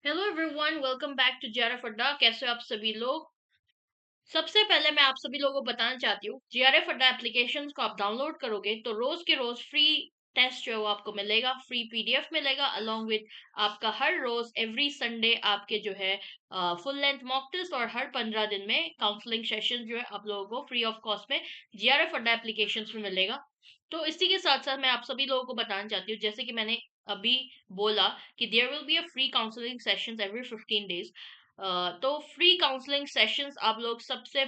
Hello everyone, welcome back to JRF Adda. कैसे हो आप सभी लोग। सबसे पहले मैं आप सभी लोगों को बताना चाहती हूँ, जेआरएफ अड्डा एप्लीकेशन को आप डाउनलोड करोगे तो रोज के रोज फ्री टेस्ट जो है वो आपको मिलेगा, फ्री पीडीएफ मिलेगा अलॉन्ग विद आपका हर रोज एवरी संडे आपके जो है फुल लेंथ मॉक टेस्ट, और हर 15 दिन में काउंसलिंग सेशन जो है आप लोगों को फ्री ऑफ कॉस्ट में जेआरएफ अड्डा एप्लीकेशन में मिलेगा। तो इसी के साथ साथ मैं आप सभी लोगों को बताना चाहती हूँ, जैसे कि मैंने अभी बोला कि there will be a free counselling sessions every 15 days. तो फ्री काउंसलिंग सेशंस आप लोग सबसे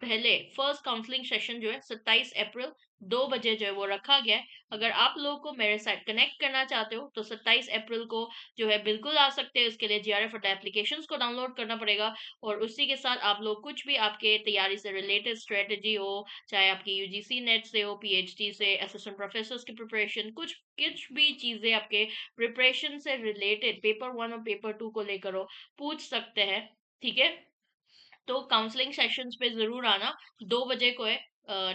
पहले फर्स्ट काउंसलिंग सेशन जो है 27 अप्रैल 2 बजे जो है वो रखा गया है। अगर आप लोगों को मेरे साथ कनेक्ट करना चाहते हो तो 27 अप्रैल को जो है बिल्कुल आ सकते हैं। इसके लिए जेआरएफ एप्लीकेशंस को डाउनलोड करना पड़ेगा, और उसी के साथ आप लोग कुछ भी आपके तैयारी से रिलेटेड स्ट्रेटेजी हो, चाहे आपकी यूजीसी नेट से हो, पीएचडी से, असिस्टेंट प्रोफेसर की प्रिपरेशन, कुछ भी चीजें आपके प्रिपरेशन से रिलेटेड पेपर 1 और पेपर 2 को लेकर हो, पूछ सकते हैं। ठीक है, तो काउंसलिंग सेशंस पे जरूर आना। 2 बजे को है,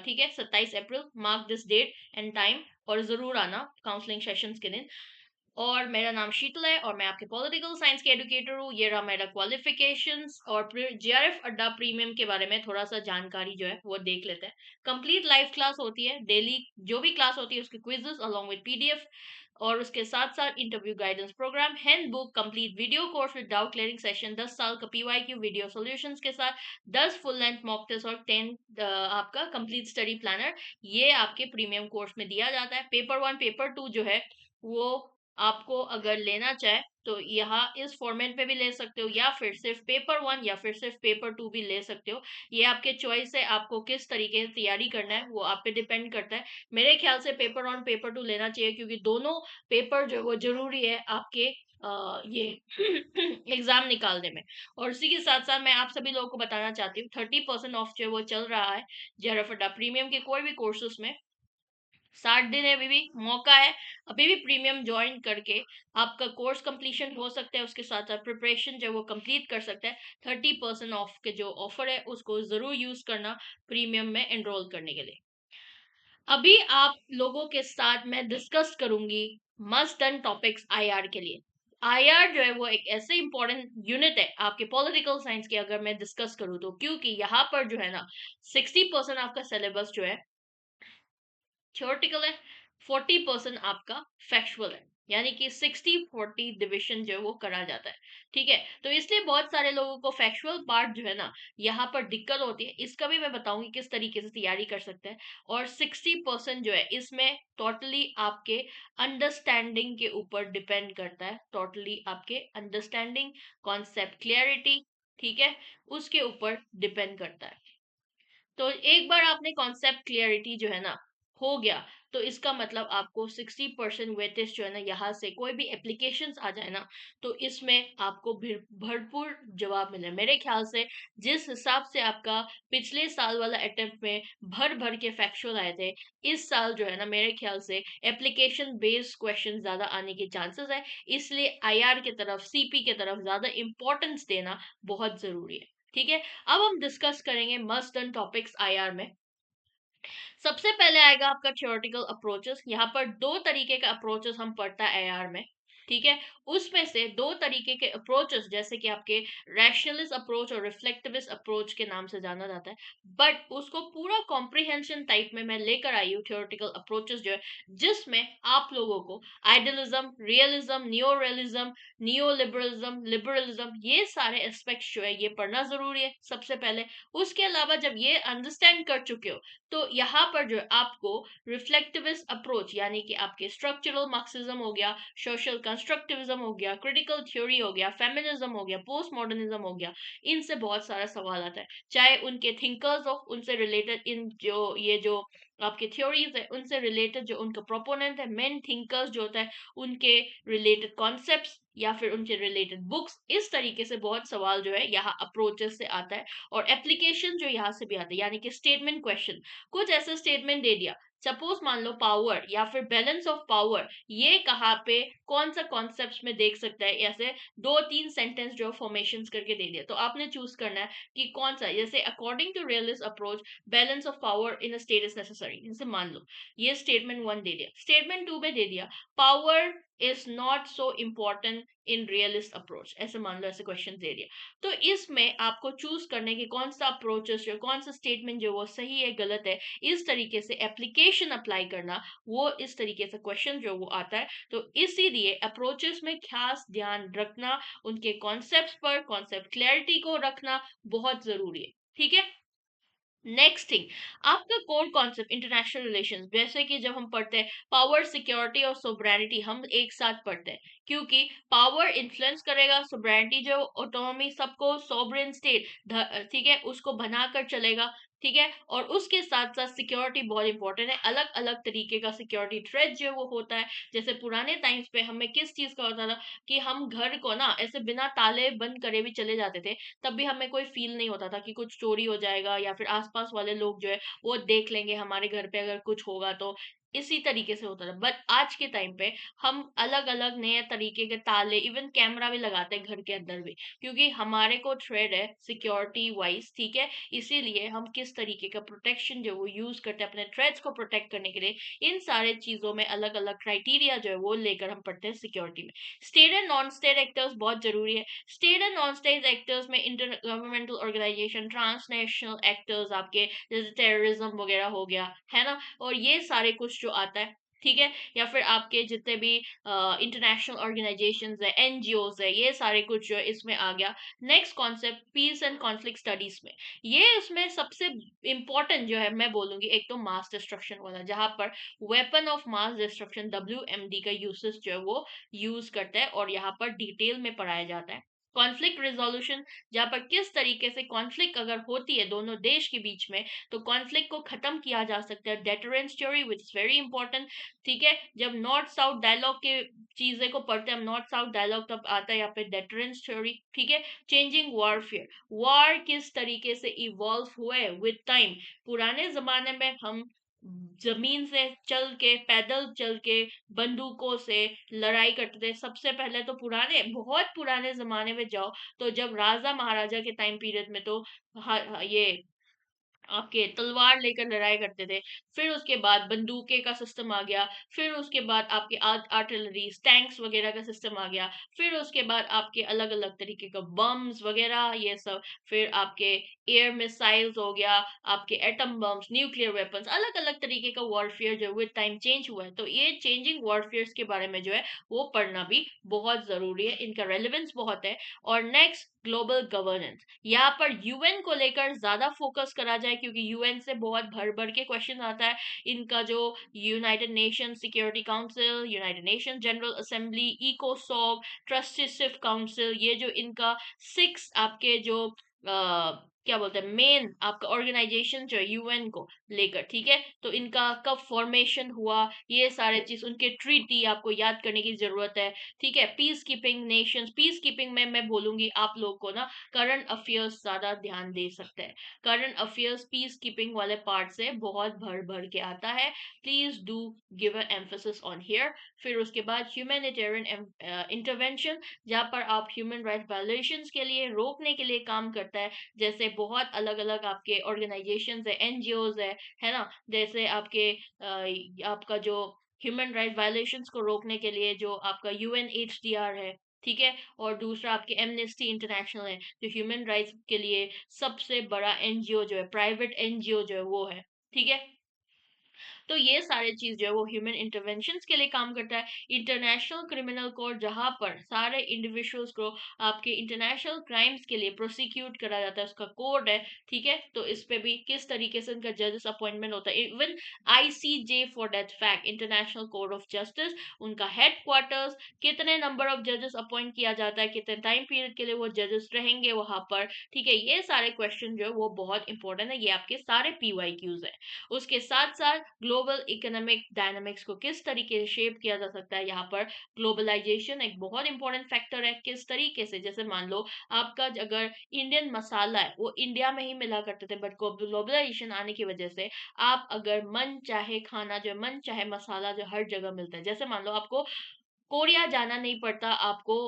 ठीक है, 27 April, mark this date and time, और जरूर आना काउंसलिंग सेशंस के दिन। और मेरा नाम शीतल है और मैं आपके पॉलिटिकल साइंस के एडुकेटर हूँ। ये रहा मेरा क्वालिफिकेशंस, और जेआरएफ अड्डा प्रीमियम के बारे में थोड़ा सा जानकारी जो है वो देख लेते हैं। कंप्लीट लाइव क्लास होती है डेली, जो भी क्लास होती है उसके क्विजेस अलोंग विद पीडीएफ, और उसके साथ साथ interview guidance programme, handbook, complete video course with doubt clearing session, 10 साल का पीवाईक्यू वीडियो सॉल्यूशंस के साथ, 10 फुल लेंथ मॉक टेस्ट और 10 आपका कंप्लीट स्टडी प्लानर, ये आपके प्रीमियम कोर्स में दिया जाता है। पेपर 1 पेपर 2 जो है वो आपको अगर लेना चाहे तो यहाँ इस फॉर्मेट में भी ले सकते हो, या फिर सिर्फ पेपर 1 या फिर सिर्फ पेपर 2 भी ले सकते हो। ये आपके चॉइस है, आपको किस तरीके से तैयारी करना है वो आप पे डिपेंड करता है। मेरे ख्याल से पेपर 1 पेपर 2 लेना चाहिए, क्योंकि दोनों पेपर जो है वो जरूरी है आपके ये एग्जाम निकालने में। और इसी के साथ साथ मैं आप सभी लोगों को बताना चाहती हूँ, 30% ऑफ जो है वो चल रहा है जेआरएफ प्रीमियम के कोई भी कोर्सेस में। 60 दिन है, अभी भी मौका है। अभी भी प्रीमियम ज्वाइन करके आपका कोर्स कंप्लीशन हो सकता है, उसके साथ साथ प्रिपरेशन जो है वो कंप्लीट कर सकता है। 30% ऑफ के जो ऑफर है उसको जरूर यूज करना प्रीमियम में एनरोल करने के लिए। अभी आप लोगों के साथ मैं डिस्कस करूंगी मस्ट डन टॉपिक्स आईआर के लिए। आईआर जो है वो एक ऐसे इंपॉर्टेंट यूनिट है आपके पॉलिटिकल साइंस के, अगर मैं डिस्कस करूँ तो, क्योंकि यहाँ पर जो है ना 60% आपका सिलेबस जो है थ्योरेटिकल है, 40% आपका फैक्चुअल है, यानी कि 60-40 डिविजन जो है वो करा जाता है। ठीक है, तो इसलिए बहुत सारे लोगों को फैक्चुअल पार्ट जो है ना यहाँ पर दिक्कत होती है। इसका भी मैं बताऊंगी किस तरीके से तैयारी कर सकते हैं। और 60% जो है इसमें टोटली आपके अंडरस्टैंडिंग के ऊपर डिपेंड करता है, टोटली आपके अंडरस्टैंडिंग, कॉन्सेप्ट क्लियरिटी, ठीक है, उसके ऊपर डिपेंड करता है। तो एक बार आपने कॉन्सेप्ट क्लियरिटी जो है ना हो गया, तो इसका मतलब आपको 60% वेटेज जो है ना, यहाँ से कोई भी एप्लीकेशन आ जाए ना तो इसमें आपको भरपूर जवाब मिले। मेरे ख्याल से जिस हिसाब से आपका पिछले साल वाला अटेम्प्ट में भर भर के फैक्चुअल आए थे, इस साल जो है ना मेरे ख्याल से एप्लीकेशन बेस्ड क्वेश्चन ज्यादा आने के चांसेस है। इसलिए आईआर की तरफ, सीपी की तरफ ज्यादा इंपॉर्टेंस देना बहुत जरूरी है। ठीक है, अब हम डिस्कस करेंगे मस्ट डन टॉपिक्स आईआर में। सबसे पहले आएगा आपका थ्योरेटिकल अप्रोचेस। यहाँ पर दो तरीके का अप्रोचेस हम पढ़ता है एआर में। ठीक है, उसमें से दो तरीके के अप्रोचेस, जैसे कि आपके रैशनलिस्ट अप्रोच और रिफ्लेक्टिविस्ट अप्रोच के नाम से जाना जाता है, बट उसको पूरा कॉम्प्रिहेंशन टाइप में मैं लेकर आई हूँ थ्योरेटिकल अप्रोचेस जो है, जिसमें आप लोगों को idealism, realism, neo realism, neo liberalism, liberalism, ये सारे एस्पेक्ट्स जो है ये पढ़ना जरूरी है सबसे पहले। उसके अलावा जब ये अंडरस्टैंड कर चुके हो तो यहाँ पर जो है आपको रिफ्लेक्टिविस्ट अप्रोच, यानी कि आपके स्ट्रक्चरल मार्क्सिज्म हो गया, सोशल कंस्ट्रक्टिविज्म हो गया, क्रिटिकल थ्योरी हो गया, फेमिनिज्म हो गया, पोस्ट मॉडर्निज्म हो गया, इनसे बहुत सारा सवाल आता है। चाहे उनके थिंकर्स हो, उनसे रिलेटेड इन जो ये जो आपके थ्योरीज है उनसे रिलेटेड, जो उनका प्रोपोनेंट है, मेन थिंकर्स जो होता है उनके रिलेटेड कॉन्सेप्ट्स, या फिर उनके रिलेटेड बुक्स, इस तरीके से बहुत सवाल जो है यहाँ अप्रोचेस से आता है। और एप्लीकेशन जो यहाँ से भी आता है, यानी कि स्टेटमेंट क्वेश्चन। कुछ ऐसे स्टेटमेंट दे दिया, सपोज मान लो पावर या फिर बैलेंस ऑफ पावर, ये कहाँ पे कौन सा कॉन्सेप्ट में देख सकता है, ऐसे 2-3 सेंटेंस जो फॉर्मेशन करके दे दिया, तो आपने चूज करना है कि कौन सा। जैसे according to realist approach balance of power in a state is necessary, जैसे मान लो ये स्टेटमेंट 1 दे दिया, स्टेटमेंट 2 में दे दिया power is not so important in realist approach, ऐसे मान लो, ऐसे क्वेश्चन दे दिया। तो इसमें आपको चूज करने की कौन सा अप्रोचेस जो, कौन सा स्टेटमेंट जो वो सही है गलत है, इस तरीके से एप्लीकेशन अप्लाई करना, वो इस तरीके से क्वेश्चन जो वो आता है। तो इसीलिए अप्रोचेस में खास ध्यान रखना, उनके कॉन्सेप्ट पर कॉन्सेप्ट क्लैरिटी को रखना बहुत जरूरी है। ठीक है। नेक्स्ट थिंग, आपका कोर कॉन्सेप्ट इंटरनेशनल रिलेशंस, जैसे कि जब हम पढ़ते हैं पावर, सिक्योरिटी और सोवरेनिटी, हम एक साथ पढ़ते हैं, क्योंकि पावर इन्फ्लुएंस करेगा, सोवरेनिटी जो ऑटोनॉमी, सबको सोवरेन स्टेट, ठीक है, उसको बनाकर चलेगा। ठीक है। और उसके साथ साथ सिक्योरिटी बहुत इंपॉर्टेंट है, अलग अलग तरीके का सिक्योरिटी थ्रेट जो वो होता है। जैसे पुराने टाइम्स पे हमें किस चीज का होता था कि हम घर को ना ऐसे बिना ताले बंद करे भी चले जाते थे, तब भी हमें कोई फील नहीं होता था कि कुछ चोरी हो जाएगा या फिर आसपास वाले लोग जो है वो देख लेंगे हमारे घर पे अगर कुछ होगा तो। इसी तरीके से होता था। बट आज के टाइम पे हम अलग अलग नए तरीके के ताले, इवन कैमरा भी लगाते हैं घर के अंदर भी, क्योंकि हमारे को थ्रेड है सिक्योरिटी वाइज। ठीक है। इसीलिए हम किस तरीके का प्रोटेक्शन जो वो यूज करते हैं अपने थ्रेड्स को प्रोटेक्ट करने के लिए, इन सारे चीजों में अलग अलग क्राइटेरिया जो है वो लेकर हम पढ़ते हैं सिक्योरिटी में। State and non state actors बहुत जरूरी है। State and non state actors में inter governmental organisation, transnational actors आपके, जैसे टेररिज्म वगैरह हो गया है ना, और ये सारे कुछ जो आता है। ठीक है। या फिर आपके जितने भी इंटरनेशनल ऑर्गेनाइजेशंस है, एनजीओज है, ये सारे कुछ जो है इसमें आ गया। Next concept peace and conflict studies में, ये इसमें सबसे इंपॉर्टेंट जो है मैं बोलूंगी, एक तो मास डिस्ट्रक्शन वाला, जहां पर weapon of mass destruction WMD का यूसेस जो है वो यूज करता है और यहाँ पर डिटेल में पढ़ाया जाता है। कॉन्फ्लिक्ट रिजोल्यूशन, जहाँ पर किस तरीके से कॉन्फ्लिक्ट अगर होती है दोनों देश के बीच में, तो कॉन्फ्लिक्ट को खत्म किया जा सकता है। Deterrence theory which is very important. ठीक है। जब नॉर्थ साउथ डायलॉग के चीजें को पढ़ते हैं हम, नॉर्थ साउथ डायलॉग तब आता है यहाँ पे डेटरेंस थ्योरी। ठीक है। चेंजिंग वॉरफेयर, वार किस तरीके से इवॉल्व हुए विद टाइम। पुराने जमाने में हम जमीन से चल के, पैदल चल के, बंदूकों से लड़ाई करते थे। सबसे पहले तो पुराने, बहुत पुराने जमाने में जाओ तो जब राजा महाराजा के टाइम पीरियड में तो ये आपके तलवार लेकर लड़ाई करते थे। फिर उसके बाद बंदूकें का सिस्टम आ गया। फिर उसके बाद आपके आर्टिलरी, टैंक्स वगैरह का सिस्टम आ गया। फिर उसके बाद आपके अलग अलग तरीके का बम्स वगैरह ये सब। फिर आपके एयर मिसाइल्स हो गया, आपके एटम बम्स, न्यूक्लियर वेपन्स, अलग अलग तरीके का वॉरफेयर जो विद टाइम चेंज हुआ है। तो ये चेंजिंग वॉरफेयर्स के बारे में जो है वो पढ़ना भी बहुत जरूरी है, इनका रेलिवेंस बहुत है। और नेक्स्ट, ग्लोबल गवर्नेंस, यहाँ पर यूएन को लेकर ज्यादा फोकस करा जाए, क्योंकि यूएन से बहुत भर भर के क्वेश्चन आता है। इनका जो United Nation Security Council, United Nation General Assembly, इकोसॉक, ट्रस्टीशिप काउंसिल, ये जो इनका 6 आपके जो क्या बोलते हैं मेन आपका ऑर्गेनाइजेशन जो है यूएन को लेकर। ठीक है। तो इनका कब फॉर्मेशन हुआ, ये सारे चीज, उनके ट्रीटी आपको याद करने की जरूरत है। ठीक है। Peace keeping Nations, peace keeping में मैं बोलूंगी आप लोग को ना करंट अफेयर्स ज्यादा ध्यान दे सकते हैं। करंट अफेयर्स पीस कीपिंग वाले पार्ट से बहुत भर भर के आता है। Please do give an emphasis on here. फिर उसके बाद ह्यूमैनिटेरियन इंटरवेंशन, जहाँ पर आप ह्यूमन राइट वायलेशंस के लिए रोकने के लिए काम करता है। जैसे बहुत अलग अलग आपके ऑर्गेनाइजेशंस है, एनजीओज है ना, जैसे आपके आपका जो ह्यूमन राइट वायलेशंस को रोकने के लिए जो आपका UNHDR है। ठीक है। और दूसरा आपके एमनेस्टी इंटरनेशनल है, जो ह्यूमन राइट्स के लिए सबसे बड़ा एनजीओ जो है, प्राइवेट एनजीओ जो है वो है। ठीक है। तो ये सारे चीज जो है वो ह्यूमन इंटरवेंशन के लिए काम करता है। इंटरनेशनल क्रिमिनल कोर्ट, जहां पर सारे इंडिविजुअल्स को आपके इंटरनेशनल क्राइम्स के लिए प्रोसिक्यूट करा जाता है, उसका कोर्ट है। ठीक है। तो इस पे भी किस तरीके से उनका जजेस अपॉइंटमेंट होता है। Even ICJ for that fact, international court of justice, उनका हेड क्वार्टर्स, कितने नंबर ऑफ जजेस अपॉइंट किया जाता है, कितने टाइम पीरियड के लिए वो जजेस रहेंगे वहां पर। ठीक है। ये सारे क्वेश्चन जो है वो बहुत इंपॉर्टेंट है, ये आपके सारे PYQs है। उसके साथ साथ ग्लोबल इकोनॉमिक डायनामिक्स को किस तरीके से शेप किया जा सकता है, यहाँ पर ग्लोबलाइजेशन एक बहुत इंपॉर्टेंट फैक्टर है। किस तरीके से, जैसे मान लो आपका अगर इंडियन मसाला है वो इंडिया में ही मिला करते थे, बट ग्लोबलाइजेशन आने की वजह से आप अगर मन चाहे खाना जो है, मन चाहे मसाला जो हर जगह मिलता है। जैसे मान लो आपको कोरिया जाना नहीं पड़ता आपको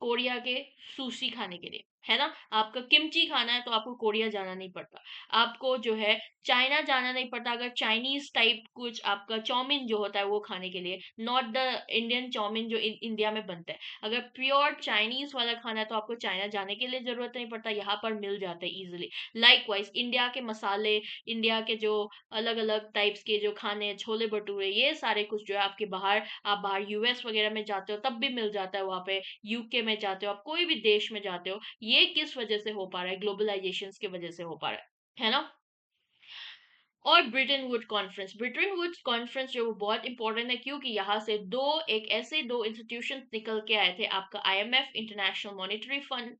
कोरिया के सुशी खाने के लिए। है ना? आपका किमची खाना है तो आपको कोरिया जाना नहीं पड़ता। आपको जो है चाइना जाना नहीं पड़ता अगर चाइनीज़ टाइप कुछ आपका चाउमीन जो होता है वो खाने के लिए, नॉट द इंडियन चाउमीन जो इंडिया में बनता है। अगर प्योर चाइनीज़ वाला खाना है तो आपको चाइना जाने के लिए ज़रूरत नहीं पड़ता, यहाँ पर मिल जाता है ईज़िली। लाइकवाइज़ इंडिया के मसाले, इंडिया के जो अलग-अलग टाइप्स के जो खाने, छोले-भटूरे ये सारे कुछ जो है आपके बाहर, आप बाहर यूएस वगैरह में जाते हो तब भी मिल जाता है वहाँ पे, यूके में जाते हो, आप कोई भी देश में जाते हो, ये किस वजह से हो पा रहा है? ग्लोबलाइजेशन की वजह से हो पा रहा है ना? और Bretton Wood conference, Bretton Woods conference जो वो बहुत इंपॉर्टेंट है क्योंकि यहाँ से दो इंस्टीट्यूशन निकल के आए थे, आपका आईएमएफ इंटरनेशनल मॉनेटरी फंड,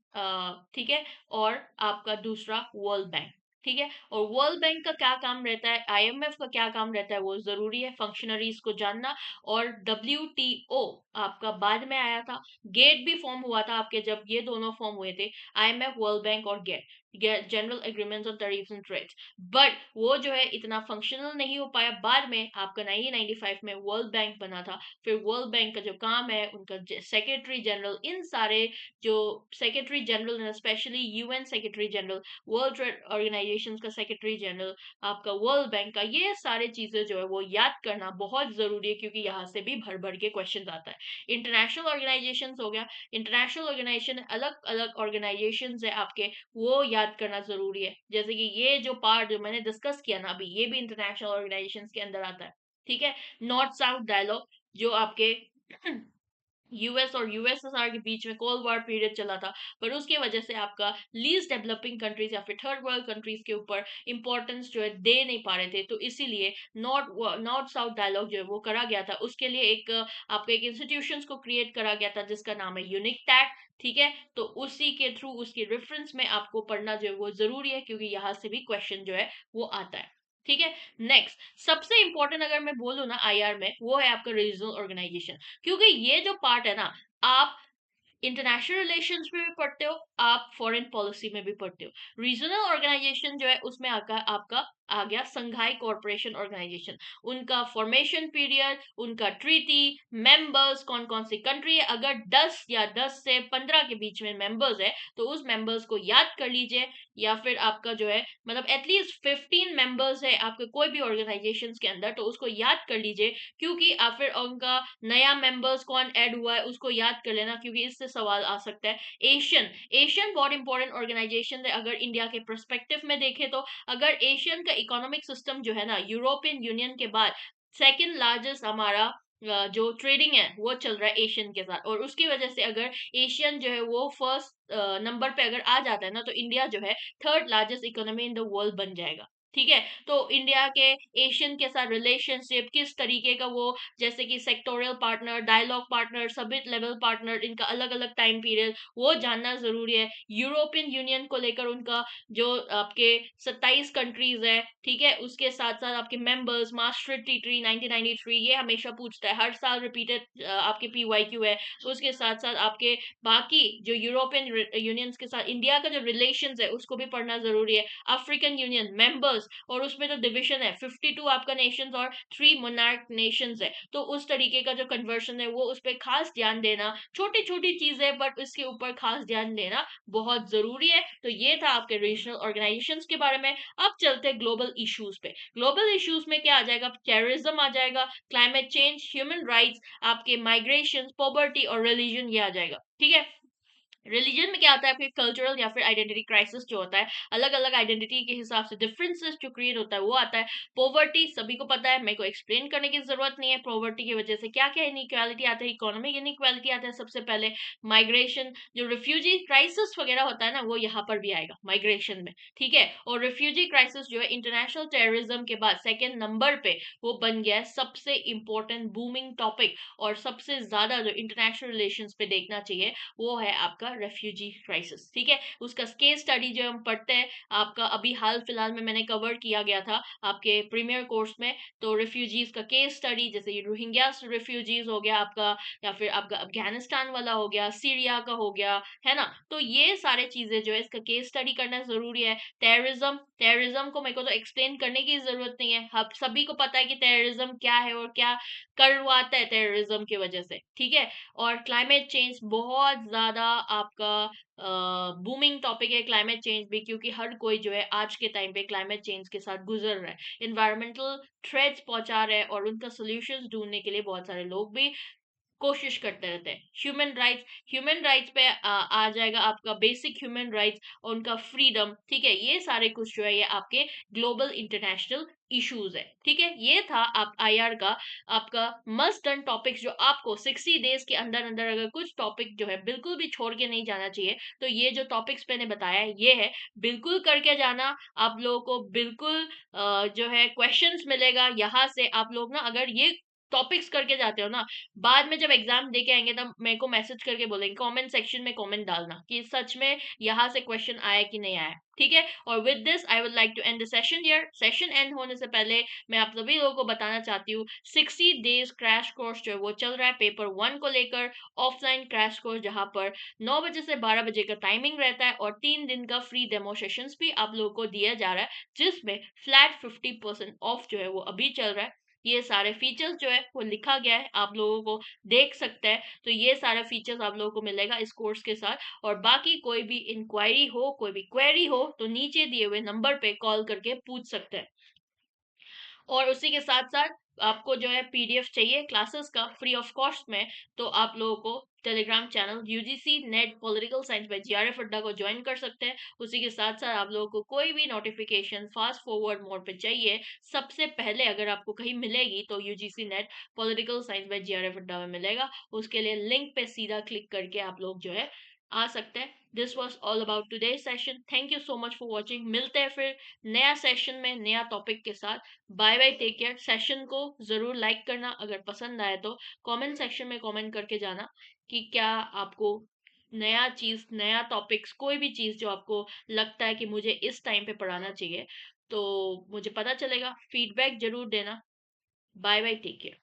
ठीक है, और आपका दूसरा वर्ल्ड बैंक, ठीक है। और वर्ल्ड बैंक का क्या काम रहता है, आईएमएफ का क्या काम रहता है, वो जरूरी है फंक्शनरीज को जानना। और डब्ल्यूटीओ आपका बाद में आया था, गेट भी फॉर्म हुआ था आपके, जब ये दोनों फॉर्म हुए थे, आईएमएफ, वर्ल्ड बैंक और GATT, general agreements on tariffs and trades. But वो जो है इतना फंक्शनल नहीं हो पाया। बाद में आपका 1995 में वर्ल्ड बैंक बना था। फिर वर्ल्ड बैंक का जो काम है, उनका सेक्रेटरी जनरल, इन सारे जो secretary general, specially UN secretary general, World Trade Organisation का सेक्रेटरी जनरल, आपका वर्ल्ड बैंक का, ये सारे चीजें जो है वो याद करना बहुत जरूरी है क्योंकि यहाँ से भी भर भर के क्वेश्चन आता है। इंटरनेशनल ऑर्गेनाइजेशन हो गया, इंटरनेशनल ऑर्गेनाइजेशन अलग अलग ऑर्गेनाइजेशन है आपके, वो याद करना जरूरी है। जैसे कि ये जो पार्ट जो मैंने डिस्कस किया ना अभी, ये भी इंटरनेशनल ऑर्गेनाइजेशन के अंदर आता है, ठीक है। नॉर्थ साउथ डायलॉग जो आपके यूएस और यूएसएसआर के बीच में कोल्ड वॉर पीरियड चला था, पर उसकी वजह से आपका लीस्ट डेवलपिंग कंट्रीज या फिर थर्ड वर्ल्ड कंट्रीज के ऊपर इंपॉर्टेंस जो है दे नहीं पा रहे थे, तो इसीलिए नॉर्थ साउथ डायलॉग जो है वो करा गया था। उसके लिए एक आपका एक इंस्टीट्यूशंस को क्रिएट करा गया था जिसका नाम है यूनिक टैग, ठीक है। तो उसी के थ्रू, उसकी रेफरेंस में आपको पढ़ना जो है वो जरूरी है क्योंकि यहाँ से भी क्वेश्चन जो है वो आता है, ठीक है। नेक्स्ट सबसे इंपॉर्टेंट अगर मैं बोलूँ ना आईआर में, वो है आपका रीजनल ऑर्गेनाइजेशन। क्योंकि ये जो पार्ट है ना, आप इंटरनेशनल रिलेशंस में भी पढ़ते हो, आप फॉरेन पॉलिसी में भी पढ़ते हो। रीजनल ऑर्गेनाइजेशन जो है उसमें आपका आ गया संघाई कॉर्पोरेशन ऑर्गेनाइजेशन, उनका फॉर्मेशन पीरियड, उनका ट्रीटी, मेंबर्स कौन कौन सी कंट्री है। अगर 10 या 10 से 15 के बीच में मेंबर्स है तो उस मेंबर्स को याद कर लीजिए, या फिर आपका जो है मतलब एटलीस्ट 15 मेंबर्स है आपके कोई भी ऑर्गेनाइजेशन के अंदर, तो उसको याद कर लीजिए। क्योंकि आप फिर उनका नया मेंबर्स कौन ऐड हुआ है उसको याद कर लेना, क्योंकि इससे सवाल आ सकता है। एशियन, एशियन बहुत इंपॉर्टेंट ऑर्गेनाइजेशन है अगर इंडिया के परस्पेक्टिव में देखें तो। अगर एशियन का इकोनॉमिक सिस्टम जो है ना, यूरोपियन यूनियन के बाद सेकंड लार्जेस्ट हमारा जो ट्रेडिंग है वो चल रहा है एशियन के साथ, और उसकी वजह से अगर एशियन जो है वो फर्स्ट नंबर पे अगर आ जाता है ना, तो इंडिया जो है third largest economy in the world बन जाएगा, ठीक है। तो इंडिया के एशियन के साथ रिलेशनशिप किस तरीके का वो, जैसे कि sectoral partner, dialogue partner, summit level partner, इनका अलग अलग टाइम पीरियड वो जानना जरूरी है। यूरोपियन यूनियन को लेकर उनका जो आपके 27 कंट्रीज है, ठीक है, उसके साथ साथ आपके मेंबर्स, मास्टर ट्रीटी 1993 ये हमेशा पूछता है, हर साल रिपीटेड आपके पीवाईक्यू है। उसके साथ साथ आपके बाकी जो यूरोपियन यूनियंस के साथ इंडिया का जो रिलेशंस है उसको भी पढ़ना जरूरी है। अफ्रीकन यूनियन मेंबर्स, और उसमें जो डिविजन है 52 आपका नेशंस और 3 मोनार्क नेशंस है, तो उस तरीके का जो कन्वर्शन है वो उस पर खास ध्यान देना। छोटी छोटी चीजें बट इसके ऊपर खास ध्यान देना बहुत जरूरी है। तो ये था आपके रीजनल ऑर्गेनाइजेशंस के बारे में। अब चलते हैं ग्लोबल इश्यूज पे। ग्लोबल इश्यूज में क्या आ जाएगा, टेररिज्म आ जाएगा, क्लाइमेट चेंज, ह्यूमन राइट्स, आपके माइग्रेशन, पॉवर्टी और रिलीजन, ये आ जाएगा, ठीक है। रिलीजन में क्या आता है, आपके कल्चरल या फिर आइडेंटिटी क्राइसिस जो होता है, अलग अलग आइडेंटिटी के हिसाब से डिफरेंसेस जो क्रिएट होता है वो आता है। पॉवर्टी सभी को पता है, मेरे को एक्सप्लेन करने की जरूरत नहीं है पॉवर्टी की वजह से क्या क्या इनइक्वालिटी आता है, इकोनॉमिक इनइक्वालिटी आता है सबसे पहले। माइग्रेशन, जो रिफ्यूजी क्राइसिस वगैरह होता है ना, वो यहाँ पर भी आएगा माइग्रेशन में, ठीक है। और रिफ्यूजी क्राइसिस जो है इंटरनेशनल टेररिज्म के बाद सेकेंड नंबर पे वो बन गया है सबसे इंपॉर्टेंट बूमिंग टॉपिक, और सबसे ज्यादा जो इंटरनेशनल रिलेशन पे देखना चाहिए वो है आपका रेफ्यूजी क्राइसिस, ठीक है। उसका केस स्टडी जो हम पढ़ते हैं, आपका अभी हाल फिलहाल में मैंने कवर किया गया था आपके प्रीमियर कोर्स में। तो रेफ्यूजीज का केस स्टडी, जैसे ये रोहिंग्या रेफ्यूजीज हो गया आपका, या फिर आपका अफगानिस्तान वाला हो गया, सीरिया का हो गया, है ना। तो ये सारे चीजें जो है इसका केस स्टडी करना जरूरी है। टेररिज्म, टेररिज्म को मेरे को तो एक्सप्लेन करने की जरूरत नहीं है, हम सभी को पता है कि टेररिज्म क्या है और क्या करवाता है टेररिज्म की वजह से, ठीक है। और क्लाइमेट चेंज बहुत ज्यादा आपका बूमिंग टॉपिक है क्लाइमेट चेंज भी, क्योंकि हर कोई जो है आज के टाइम पे क्लाइमेट चेंज के साथ गुजर रहा है, इन्वायरमेंटल थ्रेट्स पहुंचा रहे हैं और उनका सोल्यूशंस ढूंढने के लिए बहुत सारे लोग भी कोशिश करते रहते हैं। ह्यूमन राइट्स पे आ जाएगा आपका बेसिक ह्यूमन राइट्स और उनका फ्रीडम, ठीक है। ये सारे कुछ जो है ये आपके ग्लोबल इंटरनेशनल इश्यूज है, ठीक है। ये था आप आईआर का आपका मस्ट डन टॉपिक्स, जो आपको 60 डेज के अंदर अंदर अगर कुछ टॉपिक जो है बिल्कुल भी छोड़ के नहीं जाना चाहिए, तो ये जो टॉपिक्स मैंने बताया है ये है, बिल्कुल करके जाना। आप लोगों को बिल्कुल जो है क्वेश्चंस मिलेगा यहाँ से। आप लोग ना अगर ये टॉपिक्स करके जाते हो ना, बाद में जब एग्जाम दे के आएंगे तब मेरे को मैसेज करके बोलेंगे, कमेंट सेक्शन में कमेंट डालना कि सच में यहाँ से क्वेश्चन आया कि नहीं आया, ठीक है। और with this I would like to end the session here. Session end होने से पहले मैं आप सभी लोगों को बताना चाहती हूँ 60 डेज क्रैश कोर्स जो है वो चल रहा है पेपर 1 को लेकर, ऑफलाइन क्रैश कोर्स, जहाँ पर 9 बजे से 12 बजे का टाइमिंग रहता है और 3 दिन का फ्री डेमो सेशंस भी आप लोगों को दिया जा रहा है, जिसमें फ्लैट 50% ऑफ जो है वो अभी चल रहा है। ये सारे फीचर्स जो है वो लिखा गया है, आप लोगों को देख सकते हैं। तो ये सारे फीचर्स आप लोगों को मिलेगा इस कोर्स के साथ। और बाकी कोई भी इंक्वायरी हो, कोई भी क्वेरी हो, तो नीचे दिए हुए नंबर पे कॉल करके पूछ सकते हैं। और उसी के साथ साथ आपको जो है पीडीएफ चाहिए क्लासेस का फ्री ऑफ कॉस्ट में, तो आप लोगों को Telegram channel UGC net political science by GRF अड्डा को ज्वाइन कर सकते हैं। उसी के साथ साथ आप लोगों को कोई भी नोटिफिकेशन फास्ट फॉरवर्ड मोड पे चाहिए सबसे पहले अगर आपको कहीं मिलेगी, तो UGC net political science by GRF अड्डा में मिलेगा। उसके लिए लिंक पे सीधा क्लिक करके आप लोग जो है आ सकते हैं। This was all about today session. Thank you so much for watching. मिलते हैं फिर नया सेशन में नया टॉपिक के साथ। Bye bye, take care. Session को जरूर लाइक करना, अगर पसंद आए तो कमेंट सेक्शन में कमेंट करके जाना कि क्या आपको नया चीज, नया टॉपिक्स, कोई भी चीज जो आपको लगता है कि मुझे इस टाइम पे पढ़ाना चाहिए, तो मुझे पता चलेगा। फीडबैक जरूर देना। Bye bye, take care.